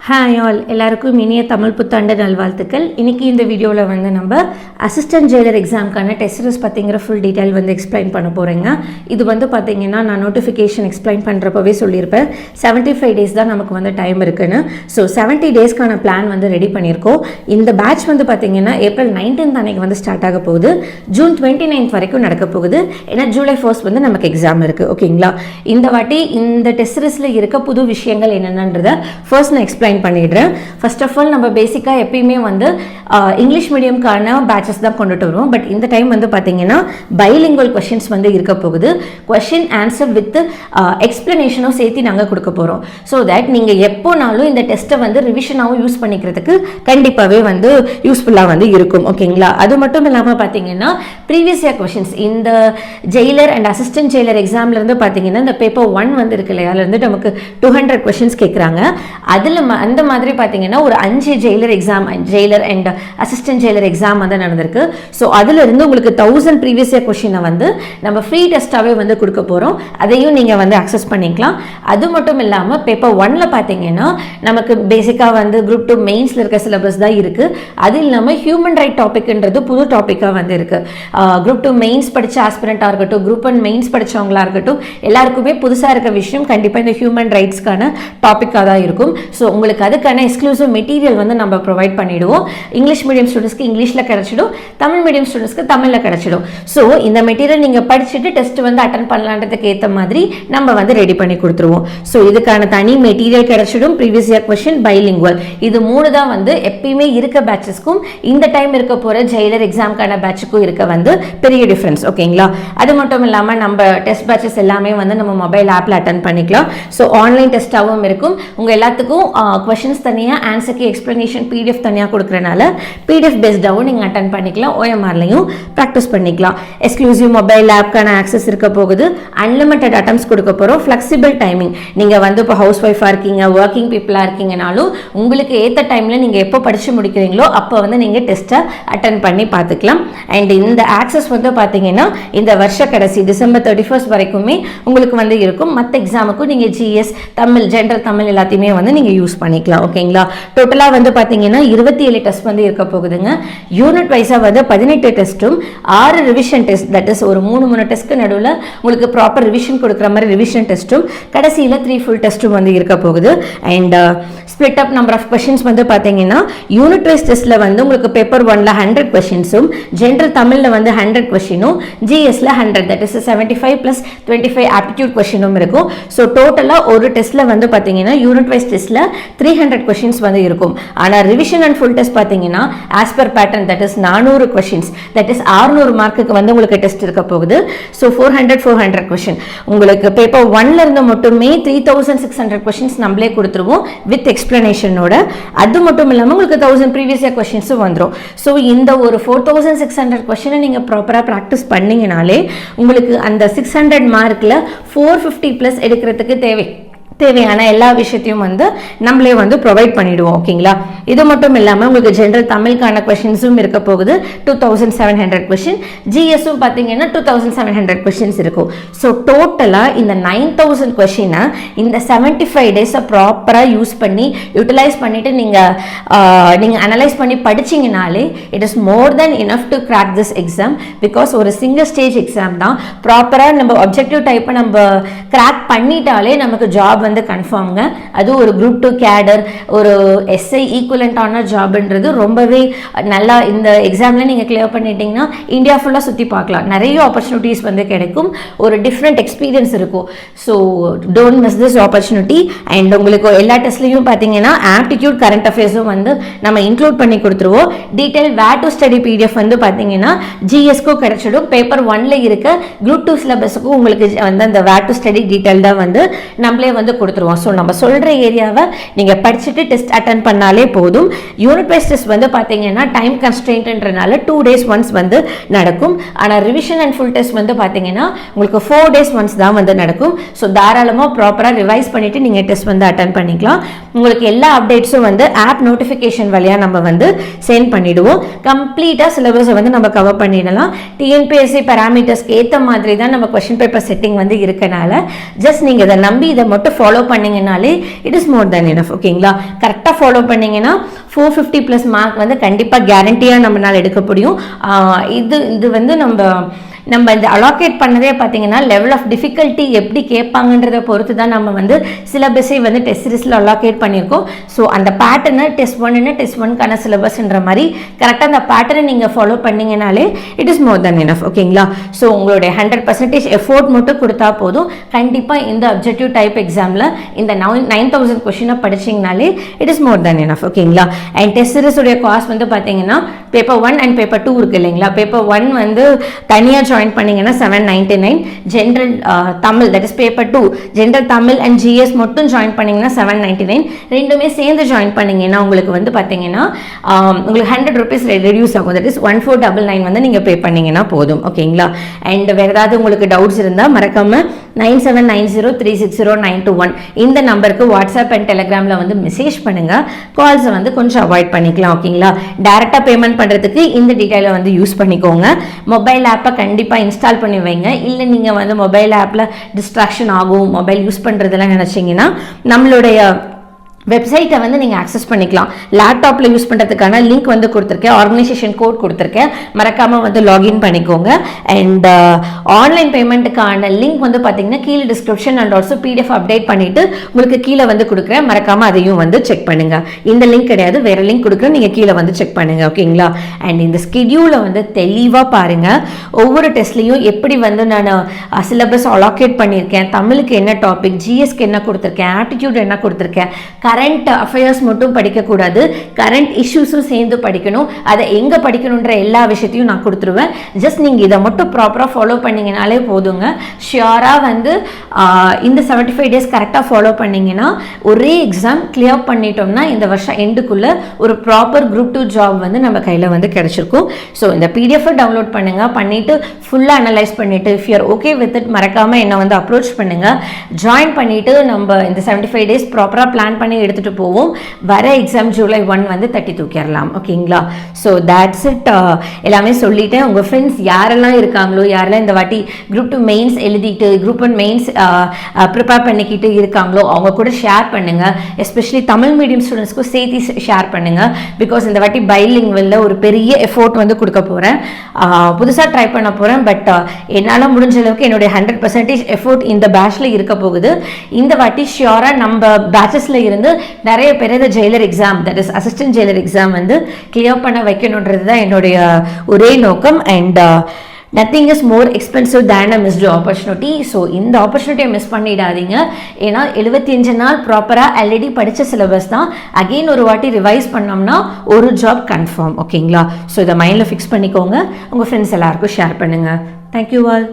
Hi all எல்லாருக்கும் இனிய தமிழ் புத்தாண்டு நல்வாழ்த்துக்கள். இன்றைக்கி இந்த வீடியோவில் வந்து நம்ம அசிஸ்டன்ட் ஜெயிலர் எக்ஸாமுக்கான டெஸ்ட் சீரிஸ் பார்த்திங்கிற ஃபுல் டீட்டெயில் வந்து எக்ஸ்பிளைன் பண்ண போகிறேங்க. இது வந்து பார்த்திங்கன்னா நான் நோட்டிஃபிகேஷன் எக்ஸ்பிளைன் பண்ணுறப்பவே சொல்லியிருப்பேன் 75 டேஸ் தான் நமக்கு வந்து டைம் இருக்குன்னு. ஸோ 70 டேஸ்க்கான பிளான் வந்து ரெடி பண்ணியிருக்கோம். இந்த பேட்ச் வந்து பார்த்திங்கன்னா ஏப்ரல் 19th அன்றைக்கி வந்து ஸ்டார்ட் ஆக போகுது. ஜூன் 29th வரைக்கும் நடக்க போகுது. ஏன்னா ஜூலை 1st வந்து நமக்கு எக்ஸாம் இருக்குது. ஓகேங்களா, இந்த வாட்டி இந்த டெஸ்ட் சீரிஸில் இருக்க புது விஷயங்கள் என்னென்னன்றதை ஃபர்ஸ்ட் நான் எக்ஸ்பிளைன் பண்ணிடுறேன். ஃபர்ஸ்ட் ஆஃப் ஆல் நம்ம பேசிக்காக எப்பயுமே வந்து இங்கிலீஷ் மீடியம்கான பேட்சஸ் தான் கொண்டுட்டு வருவோம். பட் இந்த டைம் வந்து பார்த்தீங்கன்னா பைலிங்குவல் கொஷின்ஸ் வந்து இருக்க போகுது. கொஷின் ஆன்சர் வித் எக்ஸ்பிளனேஷனும் சேர்த்து நாங்கள் கொடுக்க போகிறோம். ஸோ தட் நீங்கள் எப்போனாலும் இந்த டெஸ்ட்டை வந்து ரிவிஷனாகவும் யூஸ் பண்ணிக்கிறதுக்கு கண்டிப்பாகவே வந்து யூஸ்ஃபுல்லாக வந்து இருக்கும். ஓகேங்களா, அது மட்டும் இல்லாமல் பார்த்தீங்கன்னா ப்ரீவியஸ் இயர் கொஷின்ஸ் இந்த ஜெயிலர் அண்ட் அசிஸ்டன்ட் ஜெயிலர் எக்ஸாம்லேருந்து பார்த்தீங்கன்னா இந்த பேப்பர் 1 வந்து இருக்கு இல்லையா, அதுலேருந்து நமக்கு 200 கொஷின்ஸ் கேட்குறாங்க. அதில் அந்த மாதிரி பார்த்தீங்கன்னா ஒரு 5 Jailer exam, Jailer and assistant Jailer exam வந்து நடந்திருக்கு. ஸோ அதிலிருந்து உங்களுக்கு 1000 ப்ரீவியஸ் இயர் கொஷினை வந்து நம்ம ஃப்ரீ டெஸ்ட்டாகவே வந்து கொடுக்க போகிறோம். அதையும் நீங்கள் வந்து அக்சஸ் பண்ணிக்கலாம். அது மட்டும் இல்லாமல் பேப்பர் 1ல் பார்த்தீங்கன்னா நமக்கு பேசிக்காக வந்து குரூப் 2 மெயின்ஸில் இருக்க சிலபஸ் தான் இருக்குது. அது இல்லாமல் ஹியூமன் ரைட் டாபிக்ன்றது புது டாப்பிக்காக வந்து இருக்குது. குரூப் 2 மெயின்ஸ் படித்த ஆஸ்பிரண்ட்டாக இருக்கட்டும், குரூப் 1 மெயின்ஸ் படித்தவங்களா இருக்கட்டும், எல்லாருக்குமே புதுசாக இருக்க விஷயம் கண்டிப்பாக இந்த ஹியூமன் ரைட்ஸ்க்கான டாப்பிக்காக தான் இருக்கும். ஸோ உங்களுக்கு அதுக்கான எக்ஸ்க்ளூசிவ் மெட்டீரியல் வந்து நம்ம ப்ரொவைட் பண்ணிடுவோம். இங்கிலீஷ் மீடியம் ஸ்டூடெண்ட்ஸ்க்கு இங்கிலீஷில் கிடைச்சிடும், தமிழ் மீடியம் ஸ்டூடெண்ட்ஸ்க்கு தமிழில் கிடைச்சிடும். ஸோ இந்த மெட்டீரியல் நீங்கள் படிச்சுட்டு டெஸ்ட் வந்து அட்டன் பண்ணலான்றதுக்கு ஏற்ற மாதிரி நம்ம வந்து ரெடி பண்ணி கொடுத்துருவோம். ஸோ இதுக்கான தனி மெட்டீரியல் கிடைச்சிடும். ப்ரீவியஸ் இயர் கொஸ்டின், பைலிங்குவல், இது 3 தான் வந்து எப்பயுமே இருக்க பேட்சஸ்க்கும் இந்த டைம் இருக்க போகிற ஜெயிலர் எக்ஸாமுக்கான பேட்சுக்கும் இருக்க வந்து பெரிய டிஃப்ரென்ஸ். ஓகேங்களா, அது மட்டும் இல்லாமல் நம்ம டெஸ்ட் பேட்சஸ் எல்லாமே வந்து நம்ம மொபைல் ஆப்பில் அட்டன் பண்ணிக்கலாம். ஸோ ஆன்லைன் டெஸ்ட்டாகவும் இருக்கும். உங்கள் எல்லாத்துக்கும் கொஷின்ஸ் தனியாக, ஆன்சருக்கு எக்ஸ்பிளனேஷன் பிடிஎஃப் தனியாக கொடுக்குறனால பிடிஎஃப் பேஸ்டாகவும் நீங்கள் அட்டன் பண்ணிக்கலாம். ஓஎம்ஆர்லையும் ப்ராக்டிஸ் பண்ணிக்கலாம். எக்ஸ்க்ளூசிவ் மொபைல் ஆப்க்கான ஆக்சஸ் இருக்க போகுது. அன்லிமிட்டட் அட்டம்ஸ் கொடுக்க போகிறோம். ஃப்ளெக்சிபிள் டைமிங், நீங்கள் வந்து இப்போ ஹவுஸ் ஒய்ஃபாக இருக்கீங்க, ஒர்க்கிங் பீப்புளாக இருக்கீங்கனாலும் உங்களுக்கு ஏற்ற டைமில் நீங்கள் எப்போ படித்து முடிக்கிறீங்களோ அப்போ வந்து நீங்கள் டெஸ்ட்டை அட்டன் பண்ணி பார்த்துக்கலாம். அண்ட் இந்த ஆக்சஸ் வந்து பார்த்தீங்கன்னா இந்த வருஷ கடைசி டிசம்பர் 31st வரைக்குமே உங்களுக்கு வந்து இருக்கும். மற்ற எக்ஸாமுக்கும் நீங்கள் ஜிஎஸ், தமிழ், ஜென்ரல் தமிழ் எல்லாத்தையுமே வந்து நீங்கள் யூஸ் பண்ணிக்கலாம். ஓகேங்களா, டோட்டலாக வந்து பார்த்தீங்கன்னா 27 டெஸ்ட் வந்து இருக்க போகுதுங்க. யூனிட் வைஸாக வந்து 18 டெஸ்ட்டும் 6 ரிவிஷன் டெஸ்ட், தட் இஸ் ஒரு 3 டெஸ்ட்க்கு நடுவில் உங்களுக்கு ப்ராப்பர் ரிவிஷன் கொடுக்குற மாதிரி ரிவிஷன் டெஸ்ட்டும், கடைசியில் 3 ஃபுல் டெஸ்ட்டும் வந்து இருக்க போகுது. And split up number of questions வந்து பார்த்தீங்கன்னா யூனிட் வைஸ் டெஸ்ட்டில் வந்து உங்களுக்கு பேப்பர் 1ல் 100 கொஷின்ஸும், ஜென்ரல் தமிழில் வந்து 100 கொஷினும், ஜிஎஸ்ல 100, தட் இஸ் 75 + 25 ஆப்டிடியூட் கொஷினும் இருக்கும். ஸோ டோட்டலாக ஒரு டெஸ்ட்டில் வந்து பார்த்தீங்கன்னா யூனிட் வைஸ் டெஸ்ட்டில் 300 கொஷின்ஸ் வந்து இருக்கும். ஆனால் ரிவிஷன் அண்ட் ஃபுல் டெஸ்ட் பார்த்தீங்கன்னா as per pattern, that is 400 questions, that is 600 மார்க்குக்கு வந்து உங்களுக்கு டெஸ்ட் இருக்க போகுது. ஸோ 400 கொஷின் உங்களுக்கு பேப்பர் 1ல இருந்து மட்டுமே 3600 கொஷின்ஸ் நம்மளே கொடுத்துருவோம் வித் எக்ஸ்பிளனேஷனோட. அது மட்டும் இல்லாமல் உங்களுக்கு 1000 ப்ரீவியஸ் இயர் கொஷின்ஸும் வந்துடும். ஸோ இந்த ஒரு 4600 கொஷினை நீங்கள் ப்ராப்பராக ப்ராக்டிஸ் பண்ணிங்கனாலே உங்களுக்கு அந்த 600 மார்க்கில் 450+ எடுக்கிறதுக்கு தேவையான எல்லா விஷயத்தையும் வந்து நம்மளே வந்து ப்ரொவைட் பண்ணிடுவோம். ஓகேங்களா, இது மட்டும் இல்லாமல் உங்களுக்கு ஜென்ரல் தமிழுக்கான கொஷின்ஸும் இருக்க போகுது. 2700 கொஷின், ஜிஎஸும் பார்த்தீங்கன்னா 2700 கொஷின்ஸ் இருக்கும். ஸோ டோட்டலாக இந்த 9000 கொஷினை இந்த 75 டேஸை ப்ராப்பராக யூஸ் பண்ணி யூட்டிலைஸ் பண்ணிவிட்டு நீங்கள் அனலைஸ் பண்ணி படிச்சிங்கனாலே it is more than enough to crack this exam. Because ஒரு சிங்கிள் ஸ்டேஜ் எக்ஸாம் தான். ப்ராப்பராக நம்ம ஆப்ஜெக்டிவ் டைப்பை நம்ம கிராக் பண்ணிட்டாலே நமக்கு ஜாப் வந்து கன்ஃபார்ம்ங்க. அது ஒரு குரூப் 2 கேடர், ஒரு எஸ்ஐ ஈக்குவலண்டான ஜாப்ன்றது ரொம்பவே நல்லா. இந்த எக்ஸாமில் நீங்கள் கிளியர் பண்ணிட்டீங்கன்னா இந்தியா ஃபுல்லாக சுற்றி பார்க்கலாம். நிறைய ஆப்பர்ச்சுனிட்டிஸ் வந்து கிடைக்கும். ஒரு டிஃப்ரெண்ட் எக்ஸ்பீரியன்ஸ் இருக்கும். So don't miss this opportunity. And உங்களுக்கு எல்லா டெஸ்ட்லையும் பார்த்தீங்கன்னா ஆப்டிடியூட், கரண்ட் அஃபேர்ஸும் வந்து நம்ம இன்க்ளூட் பண்ணி கொடுத்துருவோம். Detail where to study PDF வந்து பார்த்தீங்கன்னா ஜிஎஸ்க்கும் கிடைச்சிடும். பேப்பர் 1ல் இருக்க குரூப் 2 சிலபஸுக்கும் உங்களுக்கு வந்து அந்த வேர் டு ஸ்டடி டீட்டெயில் தான் வந்து நம்மளே வந்து கொடுத்துருவோம். ஸோ நம்ம சொல்கிற ஏரியாவை நீங்கள் படிச்சுட்டு டெஸ்ட் அட்டன் பண்ணாலே போதும். யூனிட் வைஸ் டெஸ்ட் வந்து பார்த்தீங்கன்னா டைம் கன்ஸ்ட்ரெயின்ட்ன்றனால 2 days ஒன்ஸ் வந்து நடக்கும். ஆனால் ரிவிஷன் அண்ட் ஃபுல் டெஸ்ட் வந்து பார்த்தீங்கன்னா உங்களுக்கு 4 days ஒன்ஸ் தான் வந்து நடக்கும். ஸோ தாராளமாக ப்ராப்பராக ரிவைஸ் பண்ணிவிட்டு நீங்கள் டெஸ்ட் வந்து அட்டன் பண்ணிக்கலாம். உங்களுக்கு எல்லா அப்டேட்ஸும் வந்து ஆப் நோட்டிஃபிகேஷன் வழியாக நம்ம வந்து சென்ட் பண்ணிவிடுவோம். கம்ப்ளீட்டாக சிலபஸை வந்து நம்ம கவர் பண்ணிடலாம். டிஎன்பிஎஸ்சி பேராமீட்டர்ஸ்க்கு ஏற்ற மாதிரி தான் நம்ம கொஸ்டின் பேப்பர் செட்டிங் வந்து இருக்கனால ஜஸ்ட் நீங்கள் இதை நம்பி இதை மட்டும் ஃபாலோ பண்ணிங்கனாலே it is more than enough. ஓகேங்களா, கரெக்டாக ஃபாலோ பண்ணிங்கன்னா 450+ மார்க் வந்து கண்டிப்பாக கேரண்டியாக நம்மளால் எடுக்க முடியும். இது வந்து நம்ம இந்த அலோகேட் பண்ணதே பார்த்தீங்கன்னா லெவல் ஆஃப் டிஃபிகல்ட்டி எப்படி கேட்பாங்கன்றதை பொறுத்து தான் நம்ம வந்து சிலபஸே வந்து டெஸ்ட் சீரிஸில் அலோகேட் பண்ணியிருக்கோம். ஸோ அந்த பேட்டர்னை டெஸ்ட் 1க்கான சிலபஸ்ன்ற மாதிரி கரெக்டாக அந்த பேட்டர்னை நீங்கள் ஃபாலோ பண்ணிங்கனாலே it is more than enough. ஓகேங்களா, ஸோ உங்களுடைய 100% எஃபோர்ட் மட்டும் கொடுத்தா போதும். கண்டிப்பாக இந்த அப்ஜெக்டிவ் டைப் எக்ஸாமில் இந்த 9000 கொஷினை படிச்சிங்கனாலே it is more than enough. ஓகேங்களா, அண்ட் டெஸ்ட் சீரிஸுடைய காஸ்ட் வந்து பார்த்தீங்கன்னா பேப்பர் 1 அண்ட் பேப்பர் 2 இருக்குது இல்லைங்களா. பேப்பர் 1 வந்து தனியாக ஜாயின் பண்ணீங்கன்னா 799, general Tamil that is paper 2 general Tamil and GS மட்டும் ஜாயின் பண்ணீங்கன்னா 799, ரெண்டுமே சேர்ந்து ஜாயின் பண்ணீங்கன்னா உங்களுக்கு வந்து பார்த்தீங்கன்னா உங்களுக்கு 100 rupees ரெடியூஸ் ஆகும். தட் இஸ் 1499 வந்து நீங்கள் பே பண்ணீங்கன்னா போதும். ஓகேங்களா, அண்ட் வேறு ஏதாவது உங்களுக்கு டவுட்ஸ் இருந்தால் மறக்காம 9790360921 இந்த நம்பருக்கு வாட்ஸ்அப் அண்ட் டெலிகிராமில் வந்து மெசேஜ் பண்ணுங்கள். கால்ஸை வந்து கொஞ்சம் அவாய்ட் பண்ணிக்கலாம். ஓகேங்களா, டேரெக்டாக பேமெண்ட் பண்ணுறதுக்கு இந்த டீட்டெயிலை வந்து யூஸ் பண்ணிக்கோங்க. மொபைல் ஆப்பை கண்டிப்பாக இன்ஸ்டால் பண்ணி வைங்க. இல்லை நீங்கள் வந்து மொபைல் ஆப்பில் டிஸ்ட்ராக்ஷன் ஆகும், மொபைல் யூஸ் பண்ணுறதுலாம் நினச்சிங்கன்னா நம்மளுடைய வெப்சைட்டை வந்து நீங்கள் ஆக்சஸ் பண்ணிக்கலாம். லேப்டாப்பில் யூஸ் பண்ணுறதுக்கான லிங்க் வந்து கொடுத்துருக்கேன், ஆர்கனைசேஷன் கோட் கொடுத்துருக்கேன், மறக்காமல் வந்து லாகின் பண்ணிக்கோங்க. அண்ட் ஆன்லைன் பேமெண்ட்டுக்கான லிங்க் வந்து பார்த்தீங்கன்னா கீழே description and also PDF update பண்ணிவிட்டு உங்களுக்கு கீழே வந்து கொடுக்குறேன். மறக்காமல் அதையும் வந்து செக் பண்ணுங்கள். இந்த லிங்க் கிடையாது, வேறு லிங்க் கொடுக்குறேன், நீங்கள் கீழே வந்து செக் பண்ணுங்கள். ஓகேங்களா, அண்ட் இந்த ஸ்கெடியூலை வந்து தெளிவாக பாருங்கள். ஒவ்வொரு டெஸ்ட்லையும் எப்படி வந்து நான் சிலபஸ் அலோகேட் பண்ணியிருக்கேன், தமிழுக்கு என்ன டாபிக், ஜிஎஸ்க்கு என்ன கொடுத்துருக்கேன், ஆப்டிடியூட் என்ன கொடுத்துருக்கேன், கரண்ட் அஃபேர்ஸ் மட்டும் படிக்கக்கூடாது, கரண்ட் இஷ்யூஸும் சேர்ந்து படிக்கணும். அதை எங்கே படிக்கணுன்ற எல்லா விஷயத்தையும் நான் கொடுத்துருவேன். ஜஸ்ட் நீங்கள் இதை மட்டும் ப்ராப்பராக ஃபாலோ பண்ணிங்கனாலே போதுங்க. ஷியோராக வந்து இந்த 75 days கரெக்டாக ஃபாலோ பண்ணிங்கன்னா ஒரே எக்ஸாம் கிளியர் பண்ணிட்டோம்னா இந்த வருஷம் எண்டுக்குள்ளே ஒரு ப்ராப்பர் குரூப் 2 ஜாப் வந்து நம்ம கையில் வந்து கிடச்சிருக்கும். ஸோ இந்த PDF டவுன்லோட் பண்ணுங்கள், பண்ணிவிட்டு ஃபுல்லாக அனலைஸ் பண்ணிவிட்டு if you are okay with it மறக்காமல் என்னை வந்து அப்ரோச் பண்ணுங்கள். ஜாயின் பண்ணிவிட்டு நம்ம இந்த 75 days ப்ராப்பராக பிளான் பண்ணி எடுத்துட்டு போவோம். வர எக்ஸாம் ஜூலை 1 வந்து தட்டி தூக்கிடலாம். ஓகேங்களா, ஸோ தட்ஸ் இட். எல்லாமே சொல்லிட்டேன். உங்கள் ஃப்ரெண்ட்ஸ் யாரெல்லாம் இருக்காங்களோ, யாரெல்லாம் இந்த வாட்டி குரூப் 2 மெயின்ஸ் எழுதிட்டு குரூப் 1 மெயின்ஸ் ப்ரிப்பேர் பண்ணிக்கிட்டு இருக்காங்களோ அவங்க கூட ஷேர் பண்ணுங்கள். எஸ்பெஷலி தமிழ் மீடியம் ஸ்டூடெண்ட்ஸ்க்கும் சேர்த்து ஷேர் பண்ணுங்கள். பிகாஸ் இந்த வாட்டி பைலிங்குவலில் ஒரு பெரிய எஃபோர்ட் வந்து கொடுக்க போகிறேன், புதுசாக ட்ரை பண்ண போகிறேன். பட் என்னால் முடிஞ்ச அளவுக்கு என்னுடைய 100% எஃபோர்ட் இந்த பேட்சில் இருக்க போகுது. இந்த வாட்டி ஷியோராக நம்ம பேட்சஸில் இருந்து நிறைய பேர் இந்த Jailer exam that is assistant Jailer exam வந்து கிளியர் பண்ண வைக்கணுன்றது தான் என்னுடைய ஒரே நோக்கம். And nothing is more expensive than a missed opportunity. So இந்த ஆப்பர்ச்சுனிட்டியை மிஸ் பண்ணிடாதீங்க. ஏன்னா 75 நாள் ப்ராப்பராக ஆல்ரெடி படித்த சிலபஸ் தான் அகெயின் ஒரு வாட்டி ரிவைஸ் பண்ணோம்னா ஒரு ஜாப் கன்ஃபார்ம். ஓகேங்களா, ஸோ இதை மைண்டில் ஃபிக்ஸ் பண்ணிக்கோங்க. உங்கள் ஃப்ரெண்ட்ஸ் எல்லாருக்கும் ஷேர் பண்ணுங்கள். Thank you all.